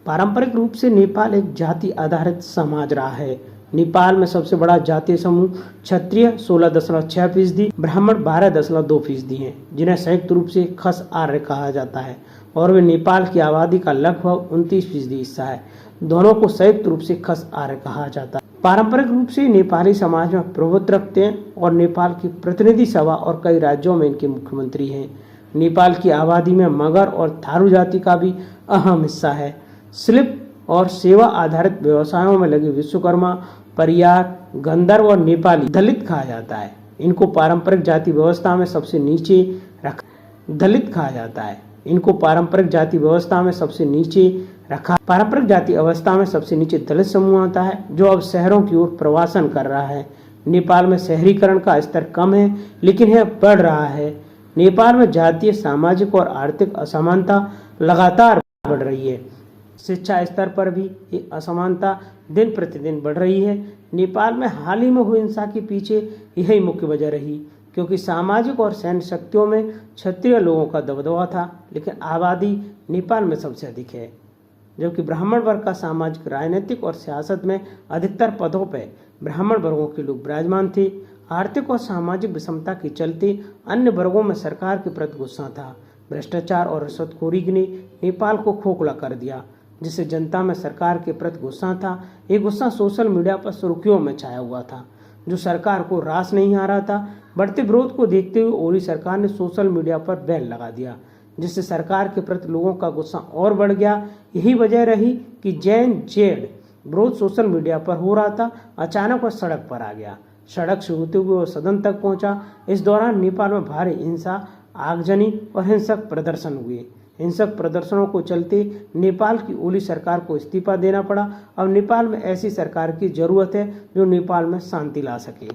पारंपरिक रूप से नेपाल एक जाति आधारित समाज रहा है। नेपाल में सबसे बड़ा जातीय समूह क्षत्रिय 16.6%, ब्राह्मण 12.2% हैं, जिन्हें संयुक्त रूप से खस आर्य कहा जाता है और वे नेपाल की आबादी का लगभग 29% हिस्सा है। दोनों को संयुक्त रूप से खस आर्य कहा जाता है। पारंपरिक रूप से नेपाली समाज में प्रभुत्व रखते हैं और नेपाल की प्रतिनिधि सभा और कई राज्यों में इनके मुख्यमंत्री हैं। नेपाल की आबादी में मगर और थारू जाति का भी अहम हिस्सा है। शिल्प और सेवा आधारित व्यवसायों में लगे विश्वकर्मा, परियार, गंधर्व और नेपाली दलित कहा जाता है। इनको पारंपरिक जाति व्यवस्था में सबसे नीचे दलित कहा जाता है। इनको पारंपरिक जाति व्यवस्था में सबसे नीचे रखा। पारंपरिक जाति अवस्था में सबसे नीचे दलित समूह आता है, जो अब शहरों की ओर प्रवासन कर रहा है। नेपाल में शहरीकरण का स्तर कम है, लेकिन यह बढ़ रहा है। नेपाल में जातीय, सामाजिक और आर्थिक असमानता लगातार बढ़ रही है। शिक्षा स्तर पर भी ये असमानता दिन प्रतिदिन बढ़ रही है। नेपाल में हाल ही में हुई हिंसा के पीछे यही मुख्य वजह रही, क्योंकि सामाजिक और सैन्य शक्तियों में क्षत्रिय लोगों का दबदबा था, लेकिन आबादी नेपाल में सबसे अधिक है। जबकि ब्राह्मण वर्ग का सामाजिक, राजनीतिक और सियासत में अधिकतर पदों पर ब्राह्मण वर्गों के लोग विराजमान थे। आर्थिक और सामाजिक विषमता के चलते अन्य वर्गों में सरकार के प्रति गुस्सा था। भ्रष्टाचार और रिश्वतखोरी ने नेपाल को खोखला कर दिया, जिससे जनता में सरकार के प्रति गुस्सा था। ये गुस्सा सोशल मीडिया पर सुर्खियों में छाया हुआ था, जो सरकार को रास नहीं आ रहा था। बढ़ते विरोध को देखते हुए ओली सरकार ने सोशल मीडिया पर बैन लगा दिया, जिससे सरकार के प्रति लोगों का गुस्सा और बढ़ गया। यही वजह रही कि जैन जेड विरोध सोशल मीडिया पर हो रहा था, अचानक वह सड़क पर आ गया। सड़क से होते हुए वह सदन तक पहुंचा। इस दौरान नेपाल में भारी हिंसा, आगजनी और हिंसक प्रदर्शन हुए। हिंसक प्रदर्शनों को चलते नेपाल की ओली सरकार को इस्तीफा देना पड़ा। अब नेपाल में ऐसी सरकार की जरूरत है जो नेपाल में शांति ला सके।